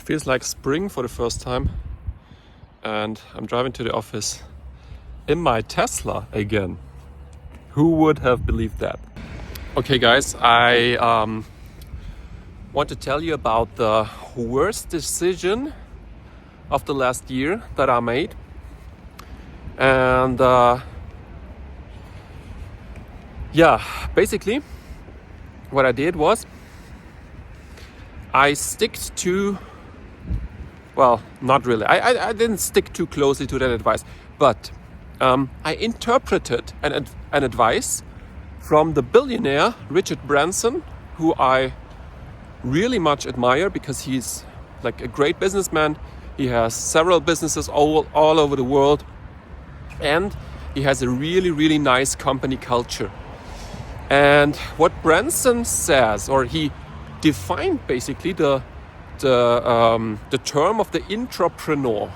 Feels like spring for the first time, and I'm driving to the office in my Tesla again. Who would have believed that? Okay guys, I want to tell you about the worst decision of the last year that I made. And basically what I did was I sticked to, well, not really. I didn't stick too closely to that advice, but I interpreted an advice from the billionaire Richard Branson, who I really much admire because he's like a great businessman. He has several businesses all over the world, and he has a really nice company culture. And what Branson says, or he defined basically the term of the intrapreneur.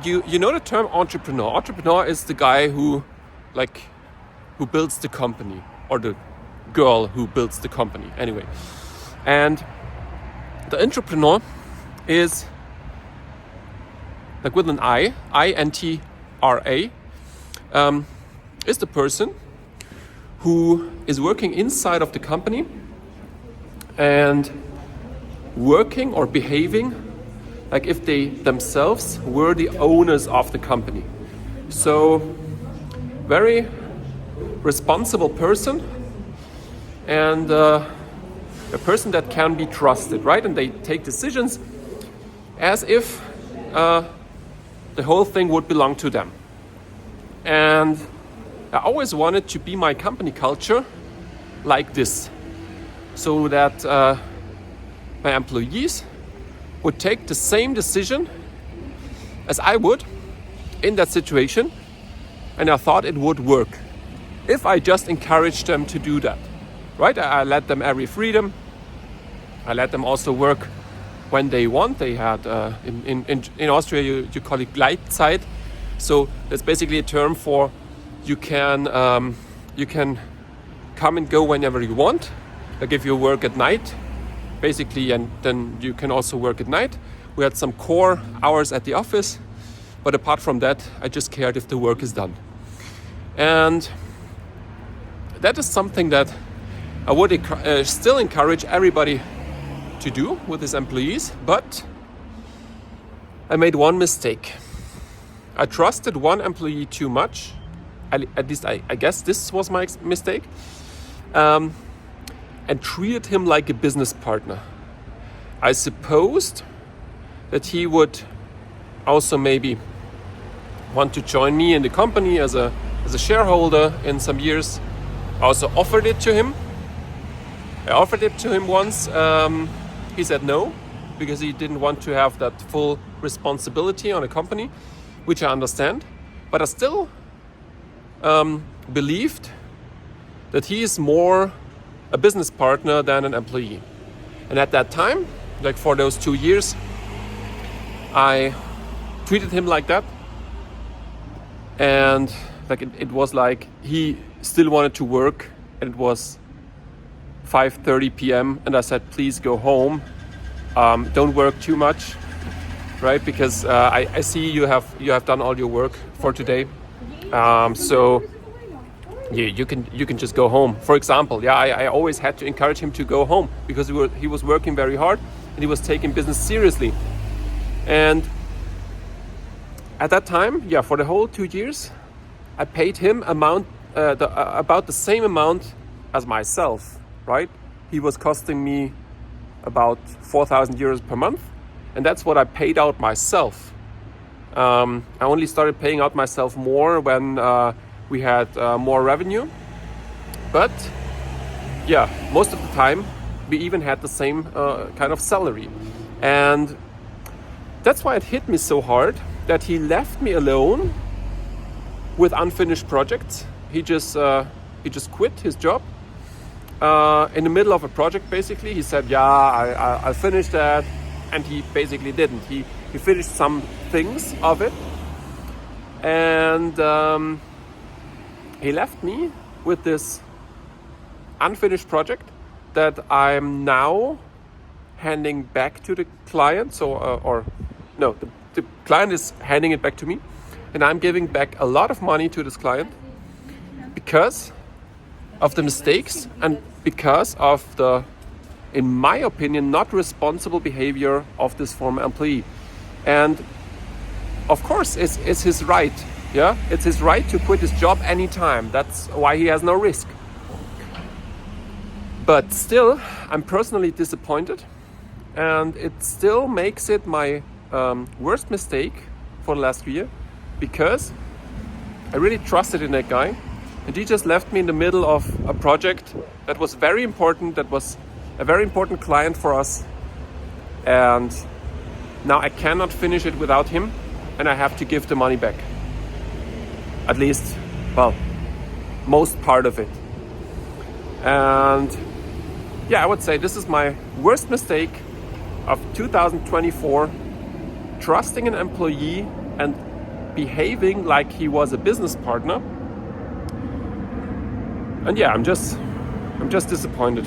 You know the term entrepreneur. Entrepreneur is the guy who builds the company, or the girl who builds the company. Anyway, and the intrapreneur is like with an I-N-T-R-A, is the person who is working inside of the company and working or behaving like if they themselves were the owners of the company. So very responsible person, and a person that can be trusted, right? And they take decisions as if the whole thing would belong to them. And I always wanted to be my company culture like this, so that my employees would take the same decision as I would in that situation, and I thought it would work if I just encouraged them to do that, right? I let them every freedom. I let them also work when they want. They had in Austria you call it Gleitzeit, so that's basically a term for you can come and go whenever you want. Like if you work at night, basically, and then you can also work at night. We had some core hours at the office, but apart from that, I just cared if the work is done. And that is something that I would still encourage everybody to do with his employees, but I made one mistake. I trusted one employee too much. At least I guess this was my mistake. And treated him like a business partner. I supposed that he would also maybe want to join me in the company as a shareholder in some years. I also offered it to him. I offered it to him once. He said no, because he didn't want to have that full responsibility on a company, which I understand. But I still believed that he is more a business partner than an employee. And at that time, like for those 2 years, I treated him like that. And like it was like he still wanted to work, and it was 5:30 p.m. and I said, please go home. Don't work too much, right? Because I see you have done all your work for today. So you can just go home. For example, I always had to encourage him to go home because he was working very hard and he was taking business seriously. And at that time, for the whole 2 years, I paid him about the same amount as myself, right? He was costing me about 4,000 euros per month, and that's what I paid out myself. I only started paying out myself more when we had more revenue, but most of the time we even had the same kind of salary. And that's why it hit me so hard that he left me alone with unfinished projects. He just quit his job in the middle of a project. Basically, he said, I'll finish that, and he basically didn't. He finished some things of it, and he left me with this unfinished project that I'm now handing back to the client. The client is handing it back to me, and I'm giving back a lot of money to this client because of the mistakes and because of the, in my opinion, not responsible behavior of this former employee. And of course, it's his right. Yeah, it's his right to quit his job anytime. That's why he has no risk. But still, I'm personally disappointed, and it still makes it my worst mistake for the last year, because I really trusted in that guy, and he just left me in the middle of a project that was very important, that was a very important client for us, and now I cannot finish it without him, and I have to give the money back. At least, well, most part of it. And yeah, I would say this is my worst mistake of 2024, trusting an employee and behaving like he was a business partner. And yeah, I'm just disappointed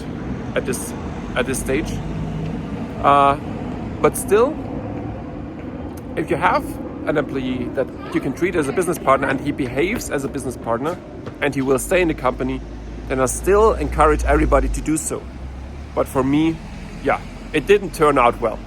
at this stage. But still, if you have an employee that you can treat as a business partner and he behaves as a business partner and he will stay in the company, then I still encourage everybody to do so. But for me, yeah, it didn't turn out well.